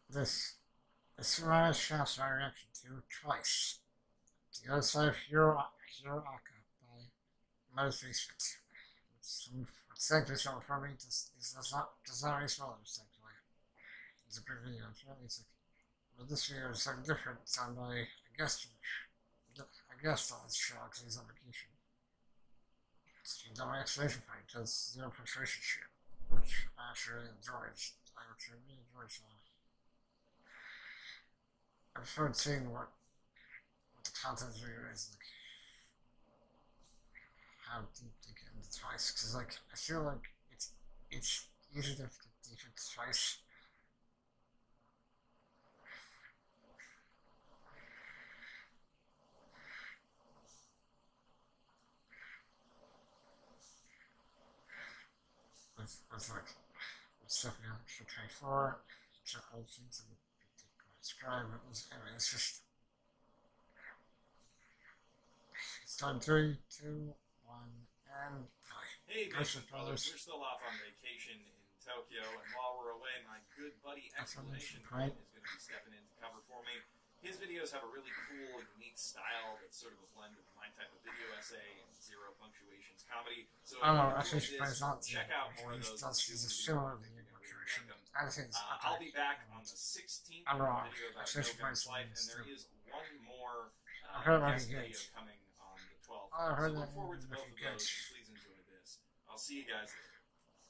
this Serrano shafts my reaction to twice. The other side of Hero Aka by Motivation. It's actually something for me. Does not really smell it, thankfully. It's a good video. Apparently it's like, but this video is something different. It's on my, I guess on this channel because he's on vacation. It's on my explanation point because zero punctuation shit, which I actually really enjoy. I actually really enjoy, so I prefer seeing what the content video is, like, how deep they get into twice, because, like, I feel like it's easy to get deep into twice. With like, stuff you know, for 24, check all the things that subscribe, it's just, it's time 3, 2, 1, and play. Hey, Mason Brothers, we're still off on vacation in Tokyo, and while we're away, my good buddy Explanation Point is going to be stepping in to cover for me. His videos have a really cool, unique style that's sort of a blend of my type of video essay and zero punctuations comedy. So if you enjoy this, check out more of those. I'll be back on the 16th with a video about Nogan's life, and there is one more guest video coming on the 12th. So look forward to both of those, and please enjoy this. I'll see you guys later.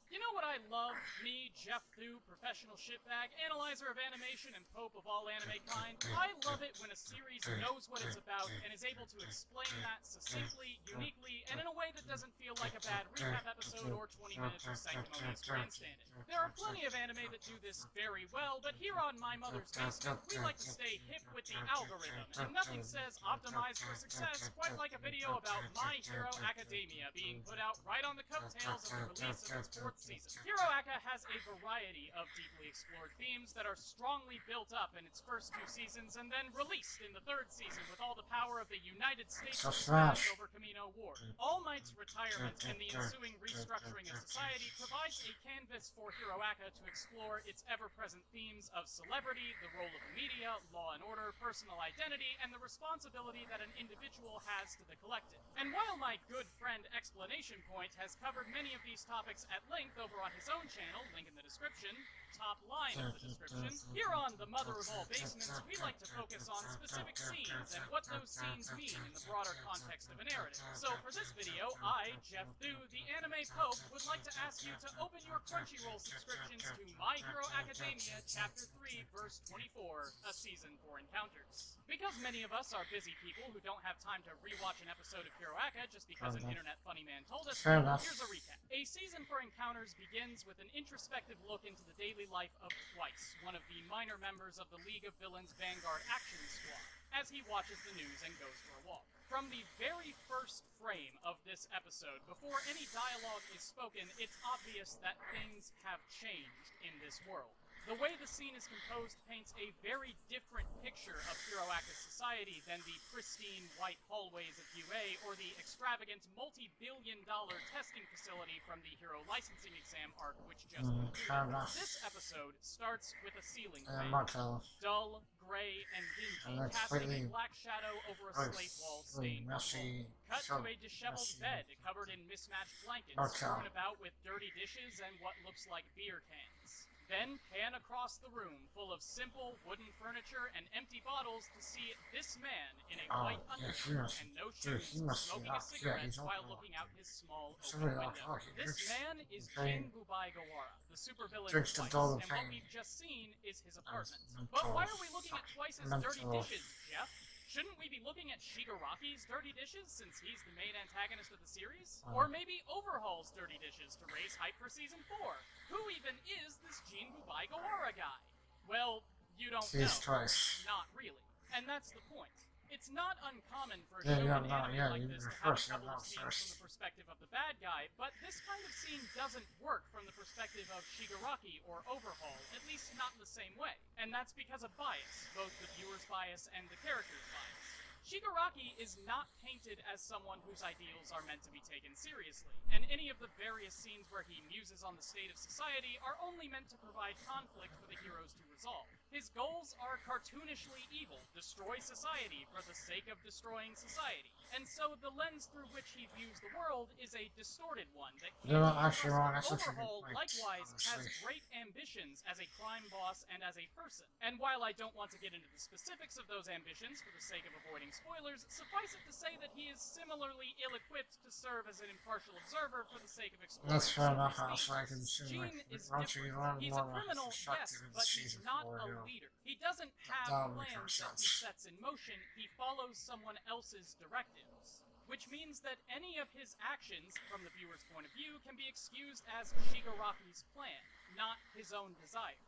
You know what I love? Me, Jeff Thu, professional shitbag, analyzer of animation, and pope of all anime kind. I love it when a series knows what it's about and is able to explain that succinctly, uniquely, and in a way that doesn't feel like a bad recap episode or 20 minutes of sanctimonious grandstanding. There are plenty of anime that do this very well, but here on My Mother's Basement, we like to stay hip with the algorithm, and nothing says optimize for success quite like a video about My Hero Academia being put out right on the coattails of the release of its fourth season. Hero Aka has a variety of deeply explored themes that are strongly built up in its first 2 seasons and then released in the 3rd season with all the power of the United States over Camino War. All Might's retirement and the ensuing restructuring of society provides a canvas for Hero Aka to explore its ever-present themes of celebrity, the role of the media, law and order, personal identity, and the responsibility that an individual has to the collective. And while my good friend Explanation Point has covered many of these topics at length over on his own channel, link in the description, top line of the description, here on the Mother of All Basements, we like to focus on specific scenes and what those scenes mean in the broader context of a narrative. So for this video, I, Jeff Thu, the Anime Pope, would like to ask you to open your Crunchyroll subscriptions to My Hero Academia Chapter 3, Verse 24, A Season for Encounters. Because many of us are busy people who don't have time to rewatch an episode of Hero Aka just because an internet funny man told us, here's a recap. A Season for Encounters begins with an introspective look into the daily life of Twice, one of the minor members of the League of Villains Vanguard Action Squad, as he watches the news and goes for a walk. From the very first frame of this episode, before any dialogue is spoken, it's obvious that things have changed in this world. The way the scene is composed paints a very different picture of Hero Aka's society than the pristine white hallways of UA or the extravagant multi-billion-dollar testing facility from the Hero licensing exam arc which just concluded. This episode starts with a ceiling fan, dull, gray, and dingy, casting a black shadow over a slate wall stained with mold. Cut to a disheveled bed covered in mismatched blankets, strewn about with dirty dishes and what looks like beer cans. Then pan across the room, full of simple wooden furniture and empty bottles, to see this man in a white undershirt and no shoes, smoking a cigarette while looking out his small open window. This man is Jin Bubai Gawara, the supervillain of Twice, and what we've just seen is his apartment. But why are we looking at Twice's dirty dishes, Jeff? Shouldn't we be looking at Shigaraki's dirty dishes, since he's the main antagonist of the series? Or maybe Overhaul's dirty dishes to raise hype for Season 4? Who even is this Jin Bubai Gawara guy? Well, you don't know. Not really. And that's the point. It's not uncommon for a show like this to have a couple of scenes from the perspective of the bad guy, but this kind of scene doesn't work from the perspective of Shigaraki or Overhaul, at least not in the same way. And that's because of bias, both the viewer's bias and the character's bias. Shigaraki is not painted as someone whose ideals are meant to be taken seriously, and any of the various scenes where he muses on the state of society are only meant to provide conflict for the heroes to resolve. His goals are cartoonishly evil, destroy society for the sake of destroying society, and so the lens through which he views the world is a distorted one that Overhaul likewise has great ambitions as a crime boss and as a person. And while I don't want to get into the specifics of those ambitions for the sake of avoiding spoilers, suffice it to say that he is similarly ill-equipped to serve as an impartial observer for the sake of exploring. That's fair enough. I can see Gene is different. He's a criminal, yes, but he's not a leader. He doesn't have plans that he sets in motion, he follows someone else's directives. Which means that any of his actions, from the viewer's point of view, can be excused as Shigaraki's plan, not his own desires.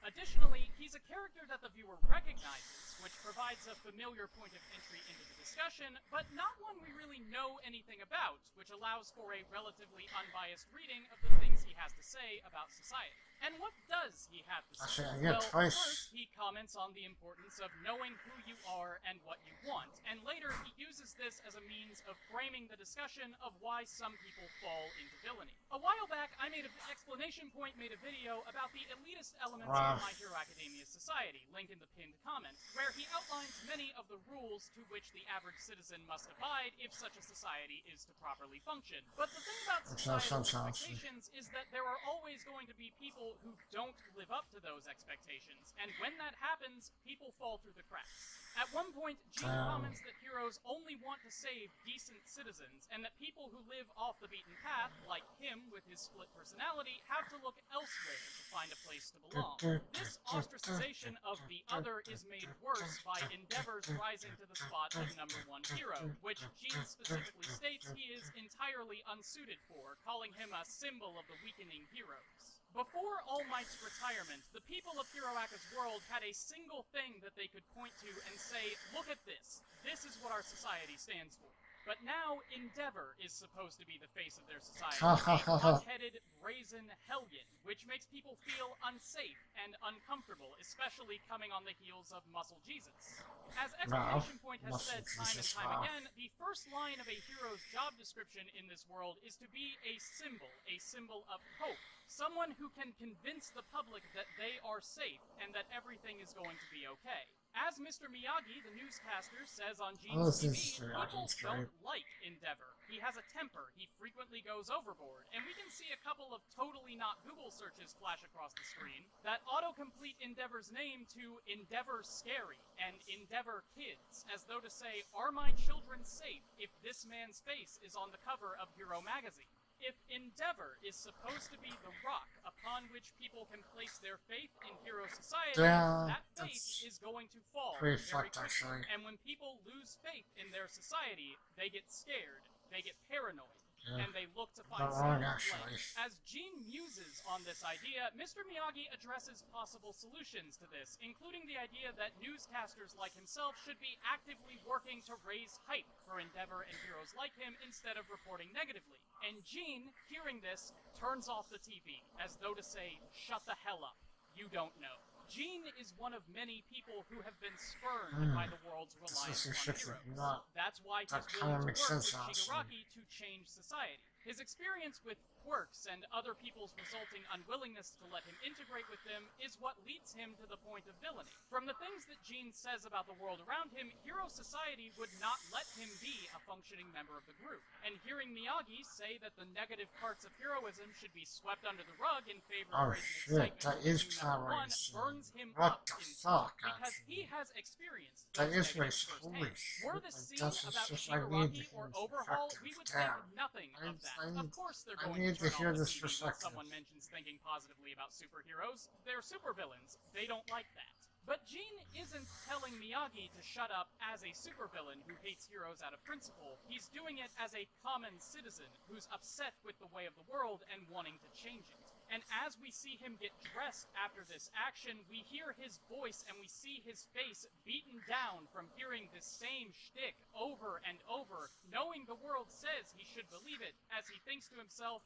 Additionally, he's a character that the viewer recognizes, which provides a familiar point of entry into the discussion, but not one we really know anything about, which allows for a relatively unbiased reading of the things he has to say about society. And what does he have to say? Well, first, he comments on the importance of knowing who you are and what you want, and later he uses this as a means of framing the discussion of why some people fall into villainy. A while back, I made an explanation point, made a video about the elitist elements of My Hero Academia society, link in the pinned comment, where he outlines many of the rules to which the average citizen must abide if such a society is to properly function. But the thing about societal expectations is that there are always going to be people who don't live up to those expectations, and when that happens, people fall through the cracks. At one point, Gene comments that heroes only want to save decent citizens, and that people who live off the beaten path, like him with his split personality, have to look elsewhere to find a place to belong. This ostracization of the other is made worse by Endeavor's rising to the spot of #1 hero, which Gene specifically states he is entirely unsuited for, calling him a symbol of the weakening heroes. Before All Might's retirement, the people of Hiroaka's world had a single thing that they could point to and say, look at this. This is what our society stands for. But now, Endeavor is supposed to be the face of their society. A hot-headed, brazen hellion, which makes people feel unsafe and uncomfortable, especially coming on the heels of Muscle Jesus. As Exclamation Point has said time and time again, the first line of a hero's job description in this world is to be a symbol of hope. Someone who can convince the public that they are safe and that everything is going to be okay. As Mr. Miyagi, the newscaster, says on Gene's TV, people don't like Endeavor. He has a temper, he frequently goes overboard, and we can see a couple of totally not Google searches flash across the screen that autocomplete Endeavor's name to Endeavor Scary and Endeavor Kids, as though to say, are my children safe if this man's face is on the cover of Hero magazine? If Endeavor is supposed to be the rock upon which people can place their faith in hero society, that faith is going to fall very quickly. And when people lose faith in their society, they get scared, they get paranoid, and they look to find someone to blame. As Gene muses on this idea, Mr. Miyagi addresses possible solutions to this, including the idea that newscasters like himself should be actively working to raise hype for Endeavor and heroes like him instead of reporting negatively. And Gene, hearing this, turns off the TV, as though to say, shut the hell up, you don't know. Gene is one of many people who have been spurned by the world's reliance on heroes. That's why he's willing to work with Shigaraki to change society. His experience with quirks and other people's resulting unwillingness to let him integrate with them is what leads him to the point of villainy. From the things that Gene says about the world around him, hero society would not let him be a functioning member of the group. And hearing Miyagi say that the negative parts of heroism should be swept under the rug in favor of excitement #1 burns him up inside, because he has experienced those negatives firsthand. Were this scene about Shigaraki or Overhaul, we would think nothing of that. Of course they're going to turn on the TV when someone mentions thinking positively about superheroes. They're supervillains. They don't like that. But Gene isn't telling Miyagi to shut up as a supervillain who hates heroes out of principle. He's doing it as a common citizen who's upset with the way of the world and wanting to change it. And as we see him get dressed after this action, we hear his voice and we see his face beaten down from hearing this same shtick over and over, knowing the world says he should believe it, as he thinks to himself,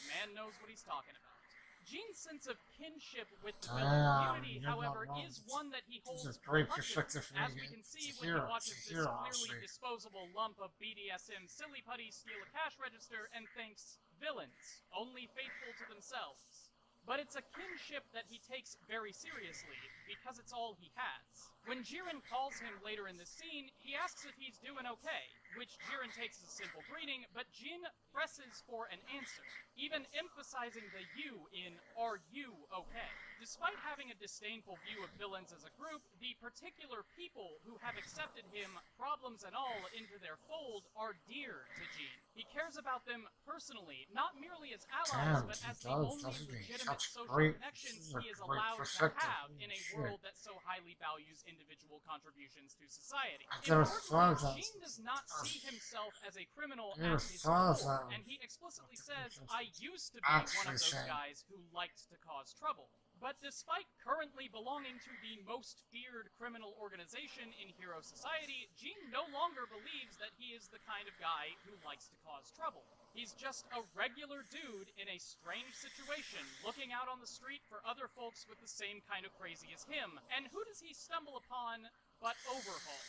the man knows what he's talking about. Gene's sense of kinship with the villain community, however, is one that he holds reluctant, as we can see when he watches this clearly disposable lump of BDSM silly putty steal a cash register and thinks, villains, only faithful to themselves. But it's a kinship that he takes very seriously, because it's all he has. When Jiren calls him later in the scene, he asks if he's doing okay, which Jiren takes as a simple greeting, but Jin presses for an answer, even emphasizing the you in, are you okay? Despite having a disdainful view of villains as a group, the particular people who have accepted him, problems and all, into their fold are dear to Jin. He cares about them personally, not merely as allies, but as the only legitimate social connections he is allowed to have in a world that so highly values individual contributions to society. Importantly, Jin does not see himself as a criminal at his core, and he explicitly says, I used to be one of those guys who liked to cause trouble. But despite currently belonging to the most feared criminal organization in hero society, Jin no longer believes that he is the kind of guy who likes to cause trouble. He's just a regular dude in a strange situation, looking out on the street for other folks with the same kind of crazy as him. And who does he stumble upon but Overhaul,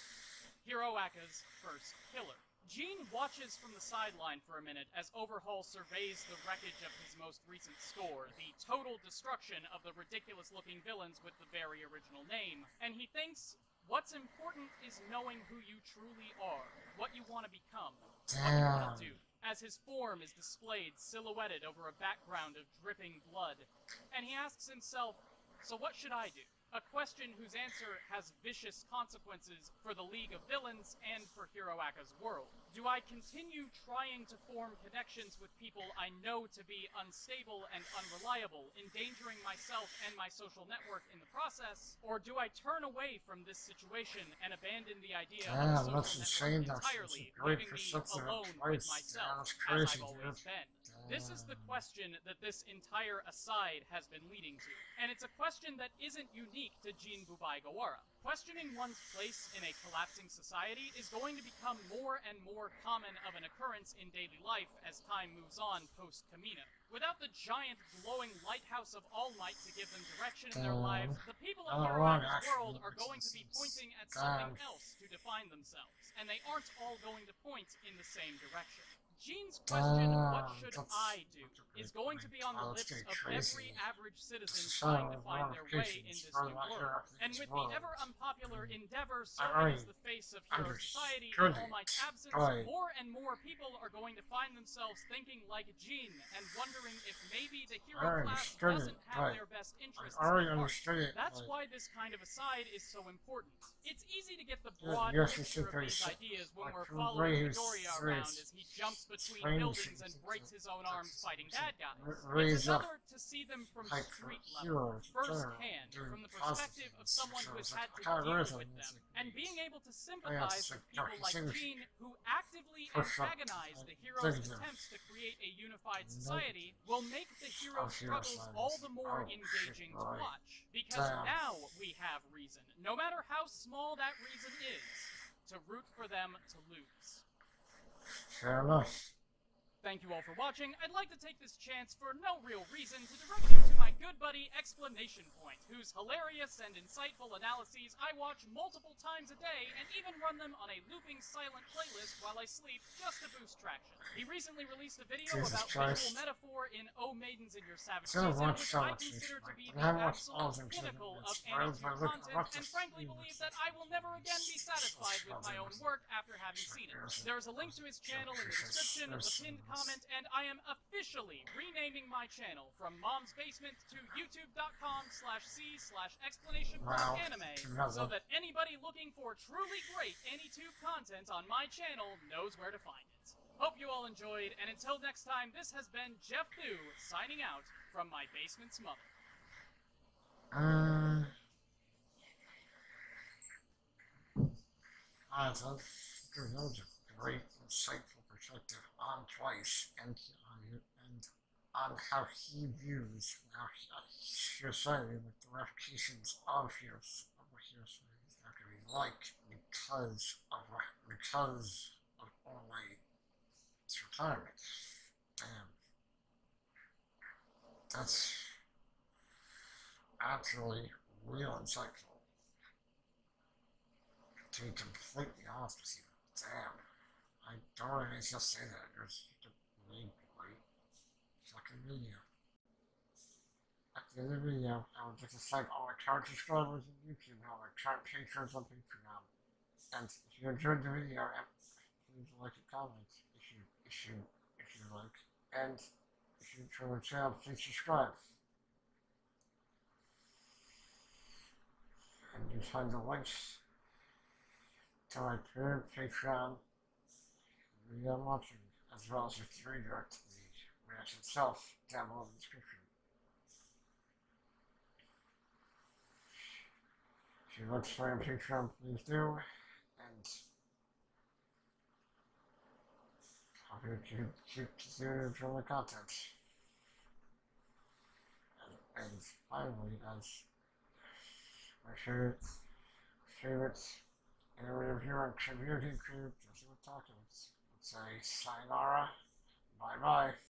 Hiroaka's first killer? Jin watches from the sideline for a minute as Overhaul surveys the wreckage of his most recent score, the total destruction of the ridiculous-looking villains with the very original name, and he thinks, what's important is knowing who you truly are, what you want to become, what you want to do, as his form is displayed silhouetted over a background of dripping blood, and he asks himself, so what should I do? A question whose answer has vicious consequences for the League of Villains and for Hiroaka's world. Do I continue trying to form connections with people I know to be unstable and unreliable, endangering myself and my social network in the process? Or do I turn away from this situation and abandon the idea of a social network entirely, leaving me alone with myself, as I've always been? This is the question that this entire aside has been leading to, and it's a question that isn't unique to Jin Bubai-Gawara. Questioning one's place in a collapsing society is going to become more and more common of an occurrence in daily life as time moves on post-Kamino. Without the giant, glowing lighthouse of All Might to give them direction in their lives, the people of Hiroaka's world are going to be pointing at something else to define themselves, and they aren't all going to point in the same direction. Jin's question, what should I do, is going to be on the lips of every average citizen trying to find their way in this new world. And with the ever-unpopular Endeavor serving as the face of hero society in All Might's absence, more and more people are going to find themselves thinking like Jin and wondering if maybe the hero class doesn't have their best interests at heart. That's why this kind of aside is so important. It's easy to get the broad picture of these ideas when we're following Midoriya around as he jumps between buildings and breaks his own arms fighting bad guys. It's another to see them from street level, first-hand, from the perspective of someone who has had to deal with them, and being able to sympathize with people like Jin, who actively antagonize the hero's attempts to create a unified society, will make the hero's struggles all the more engaging to watch. Because now we have reason, no matter how small that reason is, to root for them to lose. Fair enough. Thank you all for watching. I'd like to take this chance for no real reason to direct you to my good buddy Explanation Point, whose hilarious and insightful analyses I watch multiple times a day and even run them on a looping silent playlist while I sleep just to boost traction. He recently released a video about visual metaphor in O Maidens in Your Savage Season, which I consider to be the absolute pinnacle of anime content, and frankly believe that I will never again be satisfied with my own work after having seen it. There is a link to his channel in the description of the pinned comment, and I am officially renaming my channel from Mom's Basement to youtube.com/c/explanationpointanime, so that anybody looking for truly great AnyTube content on my channel knows where to find it. Hope you all enjoyed, and until next time, this has been Jeff Thu, signing out from my basement's mother. That was a great, insightful perspective on Twice and on how he views society, like the ramifications of what society is not going to be like because of only its retirement. Damn. That's actually real insightful. To be completely honest with you, damn, I don't even just say that. You're such a really great fucking video. At the end of the video, I would like to thank all my current subscribers on YouTube and all my current patrons on Patreon. And if you enjoyed the video, please like and comment if you like. And if you enjoy the channel, please subscribe. And you find the links to my third Patreon video I'm watching, as well as the redirect to the reaction itself down below in the description. If you like to stay on Patreon, please do, and I hope you keep continuing to enjoy the content. And finally, as my favorite area reviewer and community crew, Jesse Wood Talking, would say sayonara, bye bye.